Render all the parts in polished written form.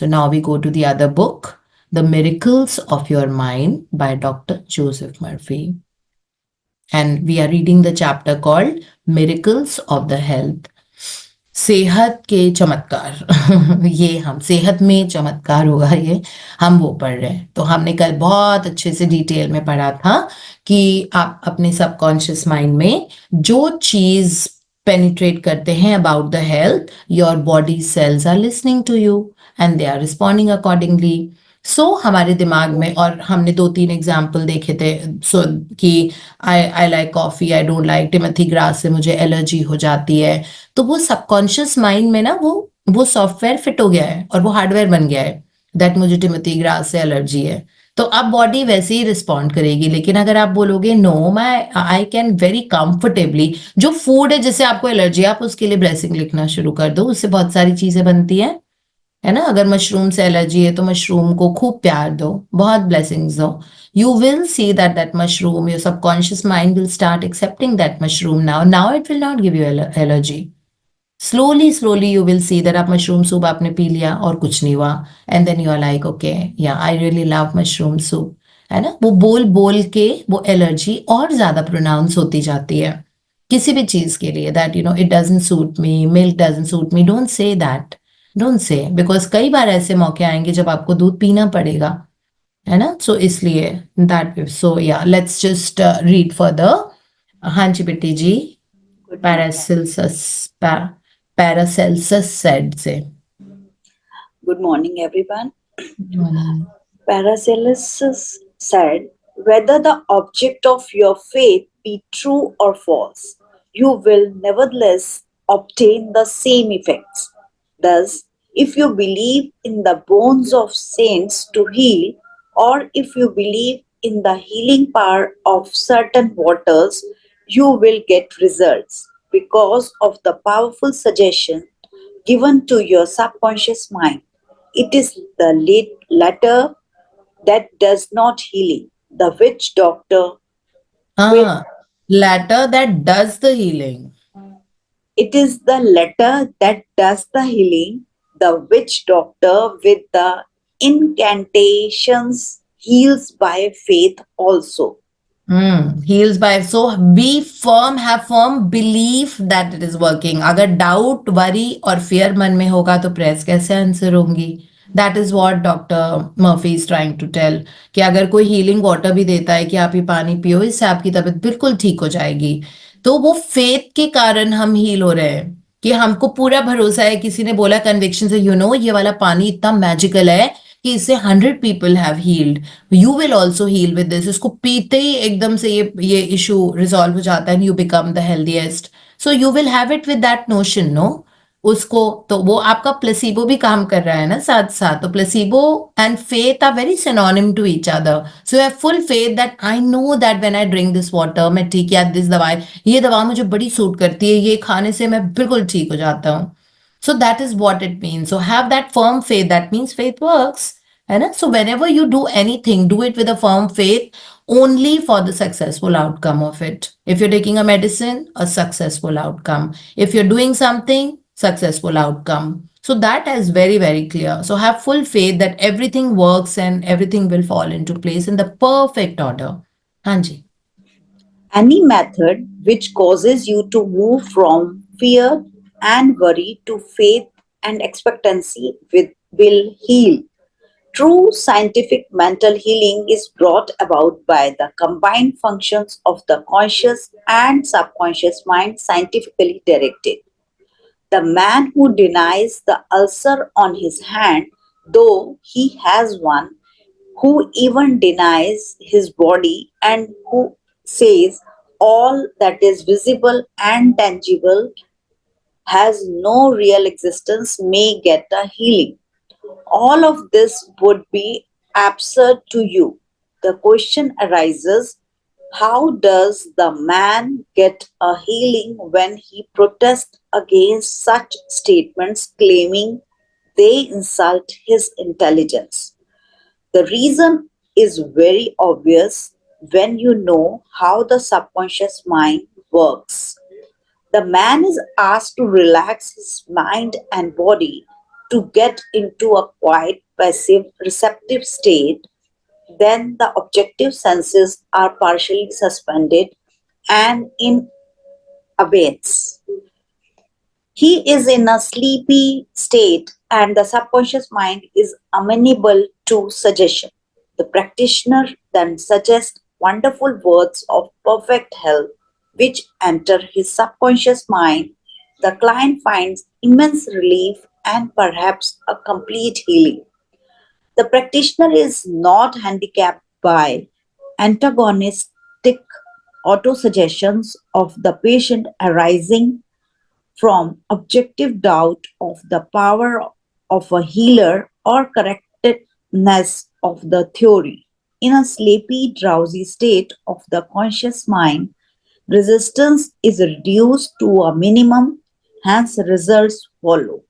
So now we go to the other book, The Miracles of Your Mind by Dr. Joseph Murphy. And we are reading the chapter called Miracles of the Health. सेहत के चमत्कार ये हम सेहत में चमत्कार होगा ये हम वो पढ़ रहे हैं। तो हमने कल बहुत अच्छे से डिटेल में पढ़ा था कि आप अपने सबकॉन्शियस माइंड में जो चीज पेनिट्रेट करते हैं about the health, your body cells are listening to you and they are responding accordingly. So हमारे दिमाग में, और हमने 2-3 एग्जाम्पल देखे थे, सो कि I like coffee, I don't like Timothy grass से मुझे एलर्जी हो जाती है। तो वो सबकॉन्शियस माइंड में ना वो सॉफ्टवेयर फिट हो गया है और वो हार्डवेयर बन गया है दैट मुझे टिमोथी ग्रास से एलर्जी है। तो अब बॉडी वैसे ही रिस्पॉन्ड करेगी। लेकिन अगर आप बोलोगे नो, मैं आई कैन वेरी कंफर्टेबली, जो फूड है जिससे आपको एलर्जी है, आप उसके लिए ब्लेसिंग लिखना शुरू कर दो, उससे बहुत सारी चीजें बनती है ना। अगर मशरूम से एलर्जी है तो मशरूम को खूब प्यार दो, बहुत ब्लेसिंग्स दो। You will see that mushroom, your subconscious mind will start accepting that mushroom now. Now it will not give you allergy. Slowly you will see that आप मशरूम सूप आपने पी लिया और कुछ नहीं हुआ, and then you are like okay yeah I really love mushroom soup, है ना। वो बोल बोल के वो एलर्जी और ज्यादा प्रोनाउंस होती जाती है किसी भी चीज के लिए, that you know it doesn't suit me, milk doesn't suit me. Don't say that, don't say, because कई बार ऐसे मौके आएंगे जब आपको दूध पीना पड़ेगा, है ना। सो इसलिए दैट, सो या लेट्स जस्ट रीड फर्दर। हाँ जी बेटी जी। Good morning. पैरासिल्सस पैरासेल्सस सेड से। Good morning, everyone. morning. Paracelsus said, whether the object of your faith be true or false, you will nevertheless obtain the same effects. Thus, if you believe in the bones of saints to heal, or if you believe in the healing power of certain waters, you will get results because of the powerful suggestion given to your subconscious mind. It is the latter that does not healing. The witch doctor with Latter that does the healing. it is the latter that does the healing. The witch doctor with the incantations heals by faith also. Heals by, so be firm, have firm belief that it is working. अगर doubt, worry और fear मन में होगा तो prayers कैसे answer होंगी? That is what doctor Murphy is trying to tell, कि अगर कोई हीलिंग वाटर भी देता है कि आप ये पानी पियो, इससे आपकी तबीयत बिल्कुल ठीक हो जाएगी, तो वो फेथ के कारण हम हील हो रहे हैं, कि हमको पूरा भरोसा है। किसी ने बोला कन्विक्शन से, यू नो ये वाला पानी इतना मैजिकल है कि इससे 100 people have healed, you will also heal with this. इसको पीते ही एकदम से ये इशू रिजॉल्व हो जाता है and you become the healthiest. So you will have it with that notion, no. उसको तो वो आपका प्लेसिबो भी काम कर रहा है ना साथ साथ। तो placebo and faith are very synonym to each other. So you have full faith that I know that when I drink this water, मैं ठीक, या दिस दवाई, ये दवा मुझे बड़ी सूट करती है, ये खाने से मैं बिल्कुल ठीक हो जाता हूँ। So that is what it means. So have that firm faith. That means faith works. है ना? So whenever you do anything, do it with a firm faith only for the successful outcome of it. If you're taking a medicine, a successful outcome. If you're doing something, successful outcome. So that is very, very clear. So have full faith that everything works and everything will fall into place in the perfect order. Hanji. Any method which causes you to move from fear and worry to faith and expectancy will heal. True scientific mental healing is brought about by the combined functions of the conscious and subconscious mind scientifically directed. The man who denies the ulcer on his hand, though he has one, who even denies his body, and who says all that is visible and tangible has no real existence, may get a healing. All of this would be absurd to you. The question arises, how does the man get a healing when he protests against such statements claiming they insult his intelligence? The reason is very obvious when you know how the subconscious mind works. The man is asked to relax his mind and body. to get into a quiet, passive, receptive state, then the objective senses are partially suspended and in abeyance. He is in a sleepy state, and the subconscious mind is amenable to suggestion. The practitioner then suggests wonderful words of perfect health, which enter his subconscious mind. The client finds immense relief and perhaps a complete healing. The practitioner is not handicapped by antagonistic autosuggestions of the patient arising from objective doubt of the power of a healer or correctness of the theory. In a sleepy, drowsy state of the conscious mind, resistance is reduced to a minimum, hence, results follow.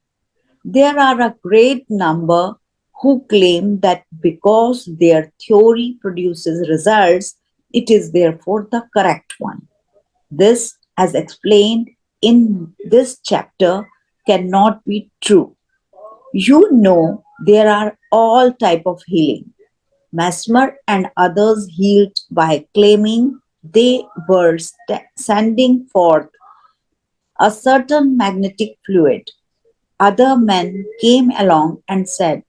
There are a great number who claim that because their theory produces results, it is therefore the correct one. This, as explained in this chapter, cannot be true. You know there are all type of healing. Mesmer and others healed by claiming they were sending forth a certain magnetic fluid. Other men came along and said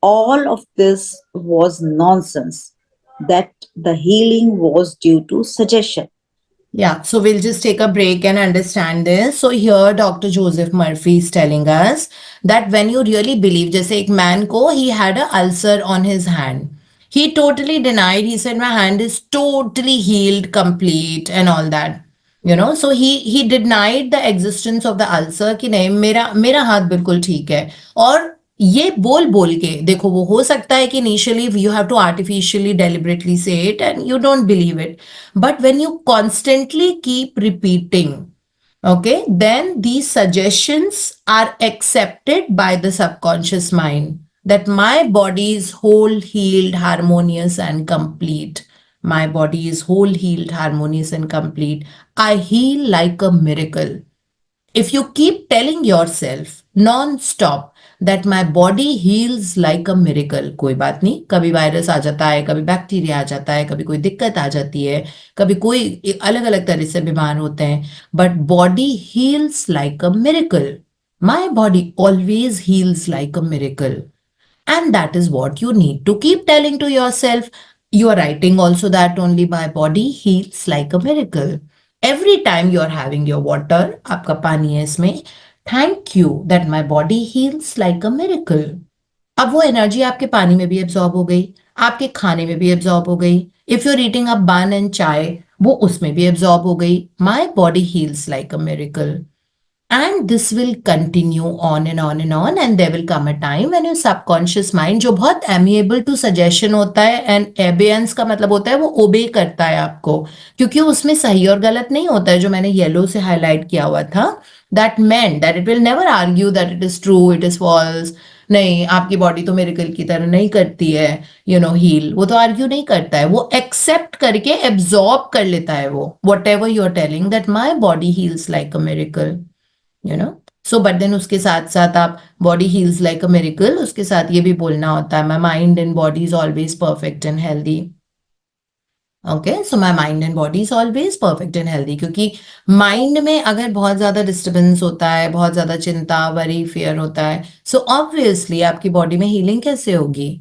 all of this was nonsense, that the healing was due to suggestion. Yeah, so we'll just take a break and understand this. So here Dr. Joseph Murphy is telling us that when you really believe, जैसे एक man को he had a ulcer on his hand. He totally denied. He said my hand is totally healed, complete, and all that. So he denied the existence of the ulcer कि नहीं मेरा मेरा हाथ बिल्कुल ठीक है. और ये बोल बोल के देखो वो हो सकता है कि initially you have to artificially deliberately say it and you don't believe it. But when you constantly keep repeating, okay, then these suggestions are accepted by the subconscious mind that my body is whole, healed, harmonious, and complete. My body is whole, healed, harmonious, and complete. I heal like a miracle. If you keep telling yourself non-stop that my body heals like a miracle, कोई बात नहीं, कभी virus आ जाता है, कभी bacteria आ जाता है, कभी कोई दिक्कत आ जाती है, कभी कोई अलग अलग तरह से बीमार होते हैं, but body heals like a miracle. My body always heals like a miracle. And that is what you need to keep telling to yourself. You are writing also that only my body heals like a miracle. Every time you are having your water, आपका पानी है इसमें, thank you that my body heals like a miracle. अब वो energy आपके पानी में भी एब्जॉर्ब हो गई, आपके खाने में भी एब्जॉर्ब हो गई. If you are eating a bun and chai, वो उसमें भी एब्जॉर्ब हो गई. My body heals like a miracle. And this will continue on and on and on, and there will come a time when your subconscious mind जो बहुत amiable to suggestion होता है, and abeyance का मतलब होता है वो obey करता है आपको, क्योंकि उसमें सही और गलत नहीं होता है, जो मैंने येलो से हाईलाइट किया हुआ था. That meant that it will never argue that it is true, it is false. नहीं, आपकी बॉडी तो मेरेकल की तरह नहीं करती है, हील. वो तो आर्ग्यू नहीं करता है, वो एक्सेप्ट करके एब्जॉर्ब कर लेता है वो whatever you are telling that my body heals like a miracle. So but then उसके साथ साथ आप body heals like a miracle, उसके साथ ये भी बोलना होता है my mind and body is always perfect and healthy. Okay, so my mind and body is always perfect and healthy, क्योंकि माइंड में अगर बहुत ज्यादा डिस्टर्बेंस होता है, बहुत ज्यादा चिंता, वरी, फियर होता है, सो ऑब्वियसली आपकी बॉडी में हीलिंग कैसे होगी.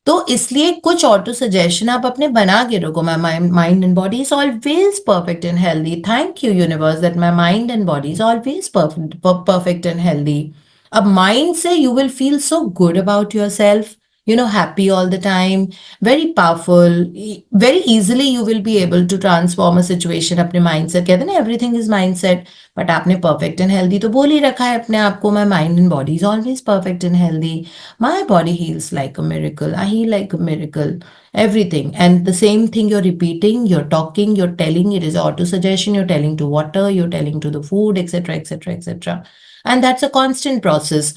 तो इसलिए कुछ ऑटो सजेशन आप अपने बना के रखो. माई mind and body is always perfect and healthy. Thank you universe that my mind and body is always perfect and healthy. अब माइंड से you will feel so good about your self, happy all the time, very powerful, very easily you will be able to transform a situation. अपने mindset कहते हैं ना, everything is mindset. But आपने perfect and healthy तो बोल ही रखा है अपने आप को, my mind and body is always perfect and healthy. My body heals like a miracle. I heal like a miracle. Everything. And the same thing you're repeating, you're talking, you're telling, it is auto suggestion, you're telling to water, you're telling to the food, etc., etc., etc. And that's a constant process.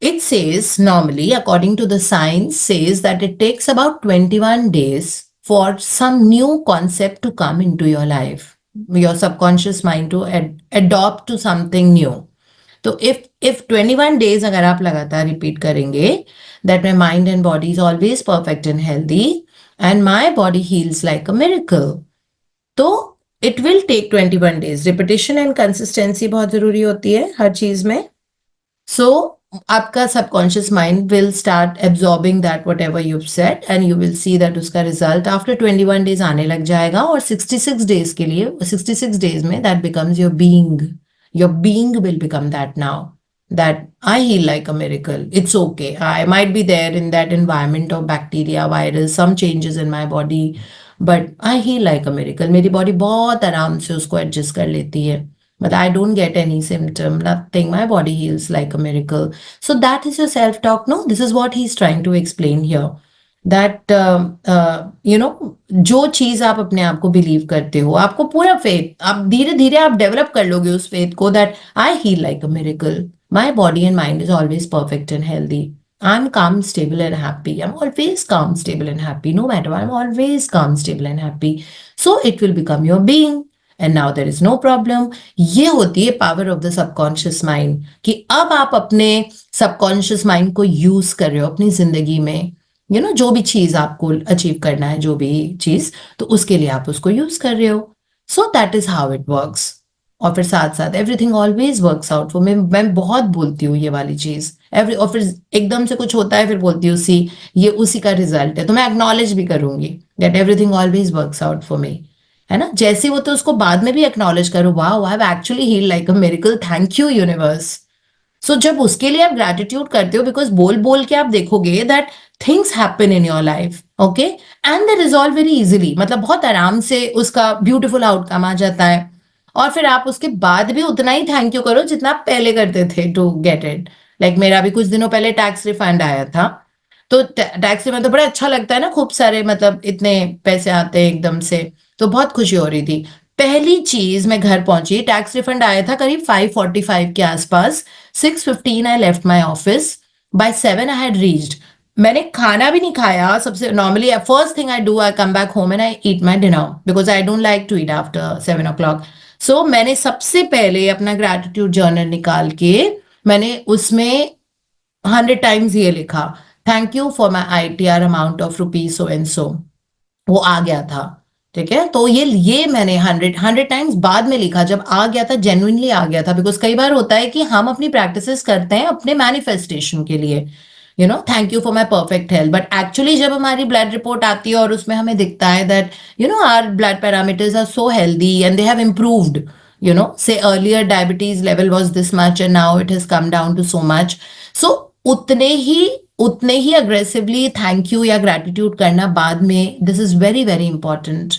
It says normally, according to the science, says that it takes about 21 days for some new concept to come into your life, your subconscious mind to adopt to something new. तो if 21 days अगर आप लगातार repeat करेंगे that my mind and body is always perfect and healthy and my body heals like a miracle, तो it will take 21 days. Repetition and consistency बहुत जरूरी होती है हर चीज में. So आपका subconscious mind will start absorbing that what ever you set and you will see that उसका result after 21 days आने लग जाएगा. और 66 डेज के लिए 66 डेज में that becomes your being. Your being will become that now. That I heal like a miracle. It's okay. I might be there in that environment of bacteria, virus, some changes in my body, but I heal like a miracle. मेरी body बहुत आराम से उसको adjust कर लेती है. But I don't get any symptom, nothing. My body heals like a miracle. So that is your self-talk, no? This is what he's trying to explain here. That, जो चीज आप अपने आप को बिलीव करते हो, आपको पूरा फेथ, आप धीरे धीरे आप डेवलप कर लोगे उस फेथ को, that I heal like a miracle. My body and mind is always perfect and healthy. I'm calm, stable, and happy. I'm always calm, stable, and happy. No matter what, I'm always calm, stable, and happy. So it will become your being. And now there is no problem. ये होती है power of the subconscious mind कि अब आप अपने subconscious mind को use कर रहे हो अपनी जिंदगी में. जो भी चीज आपको अचीव करना है, जो भी चीज, तो उसके लिए आप उसको यूज कर रहे हो. So that is how it works. और फिर साथ साथ everything always works out for मैं बहुत बोलती हूँ ये वाली चीज. और फिर एकदम से कुछ होता है, फिर बोलती हूँ सी ये उसी का रिजल्ट है, तो मैं एक्नॉलेज भी करूंगी that everything always works out for me. है ना? जैसे वो, तो उसको बाद में भी एक्नॉलेज करो, wow I have actually healed like a miracle, thank you universe. So जब उसके लिए आप ग्रेटिट्यूड करते हो, बिकॉज बोल बोल के आप देखोगे that things happen in your life, okay, and they resolve very easily. मतलब बहुत आराम से उसका ब्यूटीफुल आउटकम आ जाता है. और फिर आप उसके बाद भी उतना ही थैंक यू करो जितना आप पहले करते थे टू गेट इट. लाइक मेरा भी कुछ दिनों पहले टैक्स रिफंड आया था, तो टैक्स रिफंड तो बड़ा अच्छा लगता है ना, खूब सारे मतलब इतने पैसे आते हैं एकदम से, तो बहुत खुशी हो रही थी. पहली चीज मैं घर पहुंची, टैक्स रिफंड आया था करीब 5:45 के आसपास. 6:15 I left my office. By 7 I had reached. मैंने खाना भी नहीं खाया. सबसे normally first thing I do, I come back home and I eat my dinner because I don't like to eat after 7 o'clock. So मैंने सबसे पहले अपना ग्रैटिट्यूड जर्नल निकाल के मैंने उसमें 100 टाइम्स ये लिखा, thank you for my ITR amount of rupees so and so. वो आ गया था. ठीक है, तो ये मैंने 100 टाइम्स बाद में लिखा, जब आ गया था, जेन्युइनली आ गया था. बिकॉज कई बार होता है कि हम अपनी प्रैक्टिसेस करते हैं अपने मैनिफेस्टेशन के लिए, thank you for my perfect health, but actually जब हमारी ब्लड रिपोर्ट आती है और उसमें हमें दिखता है that our blood parameters are so healthy and they have improved. Say earlier diabetes level was this much and now it has come down to so much. So उतने ही अग्रेसिवली थैंक यू या gratitude करना बाद में, this is very very important.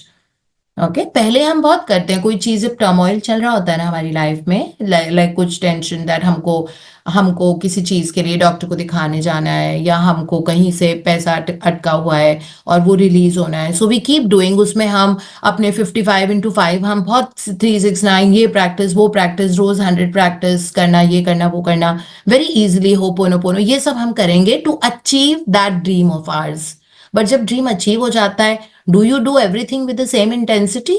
Okay, पहले हम बहुत करते हैं, कोई चीज टर्मोइल चल रहा होता है ना हमारी लाइफ में, लाइक कुछ टेंशन दैट हमको किसी चीज के लिए डॉक्टर को दिखाने जाना है, या हमको कहीं से पैसा अटका हुआ है और वो रिलीज होना है. So we keep doing. उसमें हम अपने 55x5 हम बहुत 369 ये प्रैक्टिस वो प्रैक्टिस, रोज 100 प्रैक्टिस करना, ये करना वो करना वेरी इजिली, होपोनोपोनो, ये सब हम करेंगे to achieve that dream of ours. But जब ड्रीम अचीव हो जाता है, do you do everything with the same intensity?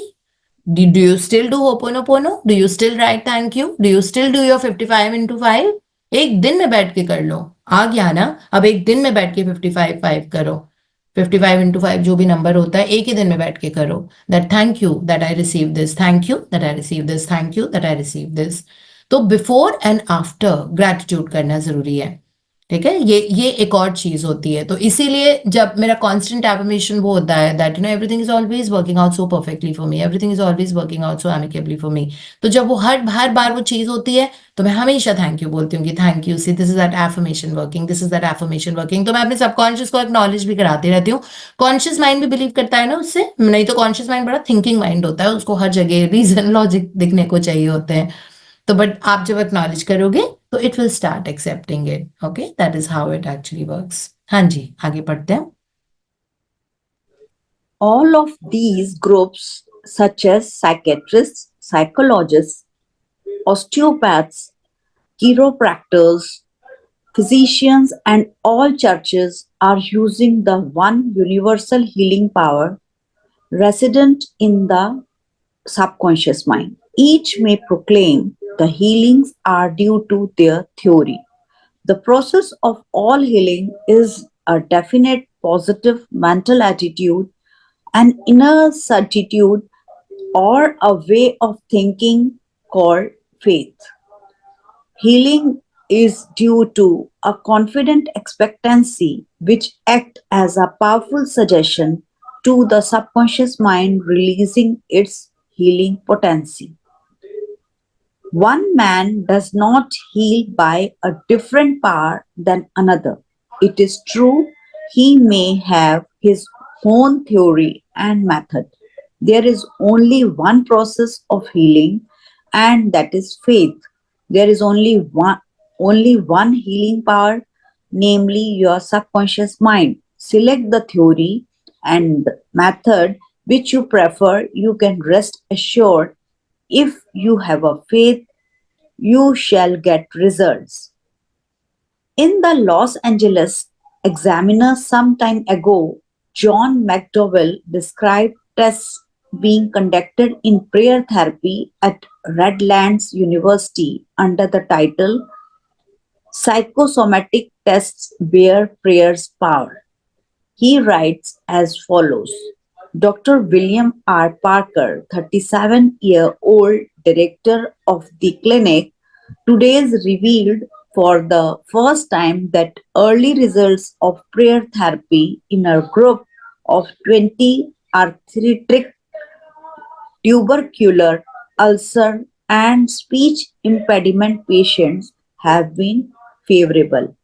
Do you still do Ho'oponopono? Do you still write thank you? Do you still do your 55x5? एक दिन में बैठ के कर लो. आ गया ना? अब एक दिन में बैठ के 55x5 करो. 55x5 जो भी नंबर होता है, एक ही दिन में बैठ के करो. That thank you that I received this. Thank you that I received this. Thank you that I received this. तो बिफोर एंड आफ्टर ग्रेटिट्यूड करना जरूरी है. ठीक है, ये एक और चीज होती है. तो इसीलिए जब मेरा कांस्टेंट एफर्मेशन वो होता है that everything is always working out so perfectly for me, everything is always working out so amicably for me. तो जब वो हर बार वो चीज होती है, तो मैं हमेशा थैंक यू बोलती हूँ कि thank you, see this is that affirmation working, this is that affirmation working. तो मैं अपने सबकॉन्शियस को एक्नॉलेज भी कराती रहती हूँ. कॉन्शियस माइंड भी बिलीव करता है ना उससे, नहीं तो कॉन्शियस माइंड बड़ा थिंकिंग माइंड होता है, उसको हर जगह रीजन लॉजिक दिखने को चाहिए होते हैं. तो बट आप जब एक्नॉलेज करोगे तो it will start accepting it. Okay, that is how it actually works. हाँ जी, आगे पढ़ते हैं. All of these groups, such as psychiatrists, psychologists, osteopaths, chiropractors, physicians, and all churches, are using the one universal healing power resident in the subconscious mind. Each may proclaim The healings are due to their theory. The process of all healing is a definite positive mental attitude, an inner certitude, or a way of thinking called faith. Healing is due to a confident expectancy which acts as a powerful suggestion to the subconscious mind releasing its healing potency. One man does not heal by a different power than another. It is true he may have his own theory and method. There is only one process of healing, and that is faith. There is only one healing power, namely your subconscious mind. Select the theory and method which you prefer. You can rest assured if you have a faith, you shall get results. In the Los Angeles Examiner some time ago, John McDowell described tests being conducted in prayer therapy at Redlands University under the title Psychosomatic Tests Bear Prayer's Power. He writes as follows: Dr. William R. Parker, 37-year-old director of the clinic, today is revealed for the first time that early results of prayer therapy in a group of 20 arthritic, tubercular, ulcer, and speech impediment patients have been favorable.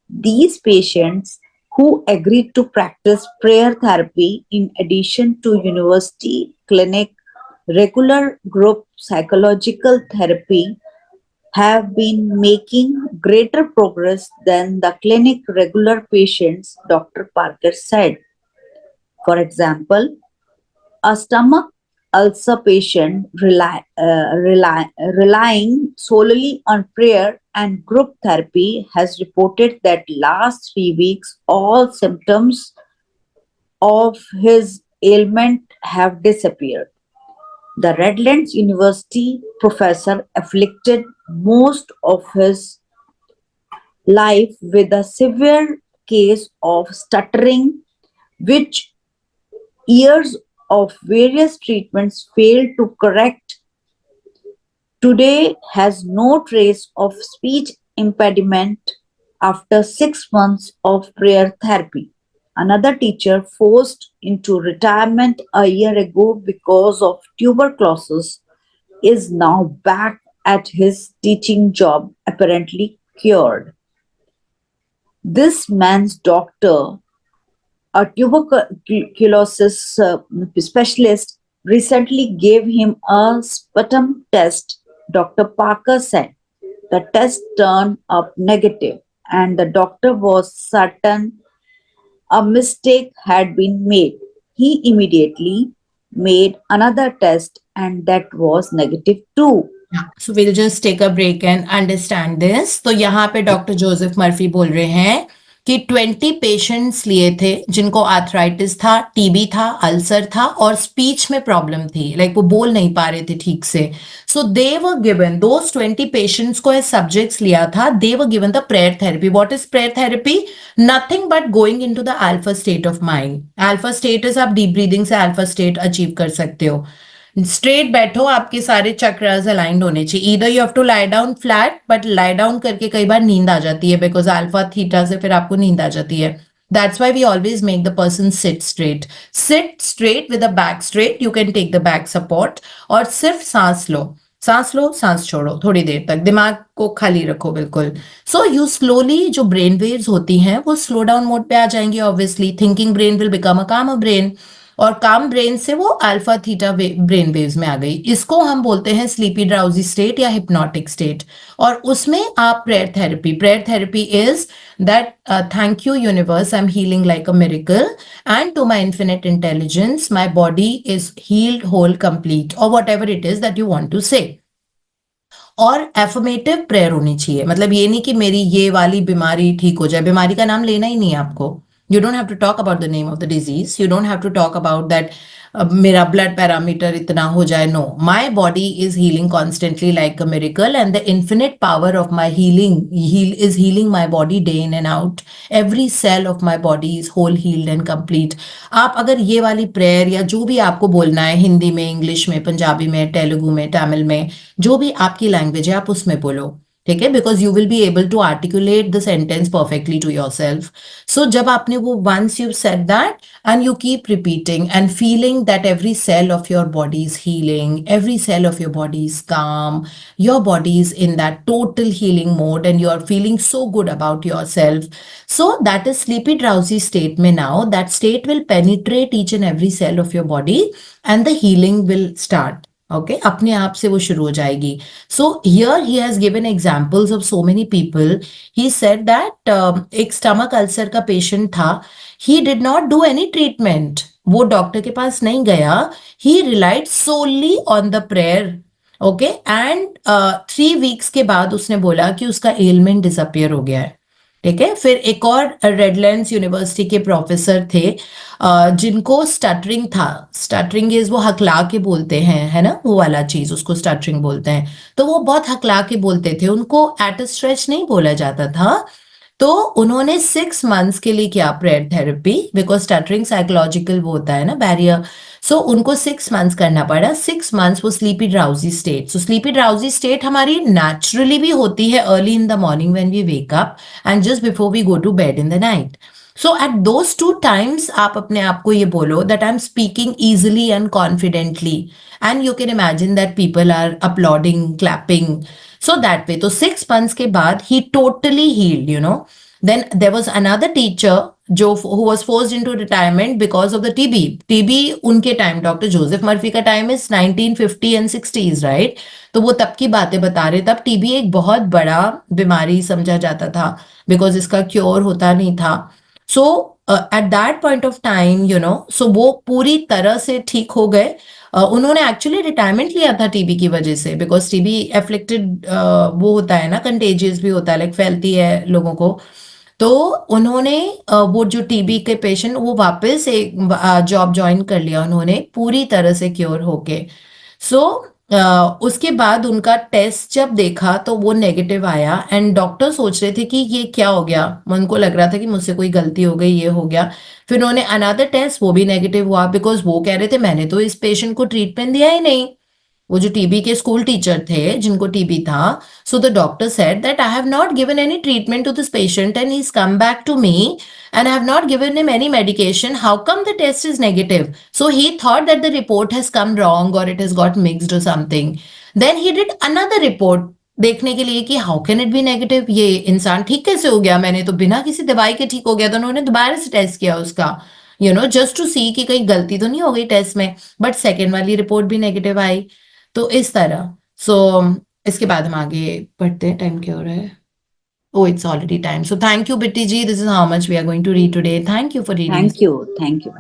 These patients who agreed to practice prayer therapy in addition to university clinic regular group psychological therapy have been making greater progress than the clinic regular patients, Dr. Parker said. For example, a stomach ulcer patient relying solely on prayer and group therapy has reported that last 3 weeks all symptoms of his ailment have disappeared. The Redlands University professor afflicted most of his life with a severe case of stuttering, which years of various treatments failed to correct, today has no trace of speech impediment after 6 months of prayer therapy. Another teacher forced into retirement a year ago because of tuberculosis is now back at his teaching job, apparently cured. This man's doctor, a tuberculosis specialist, recently gave him a sputum test. Dr. Parker said the test turned up negative, and the doctor was certain a mistake had been made. He immediately made another test, and that was negative too. So we'll just take a break and understand this. तो यहाँ पे doctor Joseph Murphy बोल रहे हैं कि 20 patients लिए थे जिनको आर्थराइटिस था, टीबी था, अल्सर था और स्पीच में प्रॉब्लम थी, लाइक वो बोल नहीं पा रहे थे ठीक से. So they were given, those 20 patients को एज सब्जेक्ट्स लिया था, they were given the prayer therapy. What is prayer therapy? Nothing but going into the alpha state of mind. Alpha state is, आप डीप ब्रीदिंग से alpha state achieve कर सकते हो. Straight बैठो, आपके सारे चक्रास अलाइंड होने चाहिए. Either you have to lie down flat, but lie down करके कई बार नींद आ जाती है बिकॉज अल्फा थीटा से फिर आपको नींद आ जाती है. That's why we always make the person sit straight. Sit straight with the back straight. You can take the back support और सिर्फ सांस लो, सांस लो, सांस छोड़ो थोड़ी देर तक, दिमाग को खाली रखो बिल्कुल. सो यू स्लोली, जो ब्रेन वेव्स होती हैं वो स्लो डाउन मोड पे आ जाएंगी. Obviously thinking brain will become a काम ब्रेन, और काम ब्रेन से वो अल्फा थीटा ब्रेन वेव्स में आ गई. इसको हम बोलते हैं स्लीपी ड्राउजी स्टेट या हिप्नोटिक स्टेट. और उसमें आप prayer therapy is that thank you universe, I am healing like a miracle and to my infinite intelligence my body is healed whole complete, और whatever it is that you want to say. और affirmative prayer होनी चाहिए, मतलब ये नहीं कि मेरी ये वाली बीमारी ठीक हो जाए. बीमारी का नाम लेना ही नहीं है आपको. You don't have to talk about the name of the disease. You don't have to talk about that मेरा blood parameter इतना हो जाए. No, my body is healing constantly like a miracle, and the infinite power of my is healing my body day in and out. Every cell of my body is whole, healed and complete. आप अगर ये वाली prayer या जो भी आपको बोलना है, हिंदी में, इंग्लिश में, पंजाबी में, तेलुगु में, तमिल में, जो भी आपकी लैंग्वेज है, आप उसमें बोलो. ठीक है, because you will be able to articulate the sentence perfectly to yourself. So जब आपने वो once you said that and you keep repeating and feeling that every cell of your body is healing, every cell of your body is calm, your body is in that total healing mode and you are feeling so good about yourself. So that is sleepy drowsy state mein. Now that state will penetrate each and every cell of your body and the healing will start. Okay, अपने आप से वो शुरू हो जाएगी. So here he has given examples of so many people. He said that एक stomach ulcer का patient था. He did not do any treatment. वो डॉक्टर के पास नहीं गया. He relied solely on the prayer. Okay, and 3 weeks के बाद उसने बोला कि उसका एलिमेंट डिसअपियर हो गया है. ठीक है, फिर एक और रेडलैंड्स यूनिवर्सिटी के प्रोफेसर थे जिनको स्टटरिंग था. स्टटरिंग इज वो हकला के बोलते हैं, है ना, वो वाला चीज, उसको स्टटरिंग बोलते हैं. तो वो बहुत हकला के बोलते थे, उनको एट अ स्ट्रेच नहीं बोला जाता था. तो उन्होंने 6 months के लिए किया prayer therapy, because stuttering psychological वो होता है ना, बैरियर. सो उनको 6 months करना पड़ा. 6 months वो sleepy drowsy state. So sleepy drowsy state हमारी नेचुरली भी होती है early in the morning when we wake up and just before we go to bed in the night. So at those 2 times आप अपने आप को ये बोलो that I am speaking easily and confidently, and you can imagine that people are applauding, clapping. So that way, तो 6 months के बाद he totally healed, you know. Then there was another teacher जो who was forced into retirement because of the TB. TB उनके time, doctor Joseph Murphy का time is 1950 and 60s, right? तो वो तब की बातें बता रहे. तब टीबी एक बहुत बड़ा बीमारी समझा जाता था बिकॉज इसका क्योर होता नहीं था. So at that point of time, you know, so वो पूरी तरह से ठीक हो गए. उन्होंने एक्चुअली रिटायरमेंट लिया था टीबी की वजह से, बिकॉज टीबी एफ्लिक्टेड वो होता है ना, कंटेजियस भी होता है, लाइक फैलती है लोगों को. तो उन्होंने वो जो टीबी के पेशेंट, वो वापस एक जॉब ज्वाइन कर लिया उन्होंने पूरी तरह से क्योर होके. सो उसके बाद उनका टेस्ट जब देखा तो वो नेगेटिव आया एंड डॉक्टर सोच रहे थे कि ये क्या हो गया. उनको लग रहा था कि मुझसे कोई गलती हो गई, ये हो गया. फिर उन्होंने अनदर टेस्ट, वो भी नेगेटिव हुआ, बिकॉज वो कह रहे थे मैंने तो इस पेशेंट को ट्रीटमेंट दिया ही नहीं. वो जो टीबी के स्कूल टीचर थे जिनको टीबी था. So the doctor said that I have not given any treatment to this patient and he is come back to me and I have not given him any medication. How come the test is negative? So he thought that the report has come wrong or it has got mixed or something. Then he did another report देखने के लिए कि how can it be negative, ये इंसान ठीक कैसे हो गया, मैंने तो बिना किसी दवाई के ठीक हो गया. तो उन्होंने दोबारा से टेस्ट किया उसका, यू नो, जस्ट टू सी कि कहीं गलती तो नहीं हो गई टेस्ट में. बट सेकेंड वाली रिपोर्ट भी नेगेटिव आई. तो इस तरह. सो इसके बाद हम आगे बढ़ते हैं. टाइम क्या हो रहा है? Oh, it's already time. So thank you, Bitty ji. This is how much we are going to read today. Thank you for reading. Thank you. Thank you.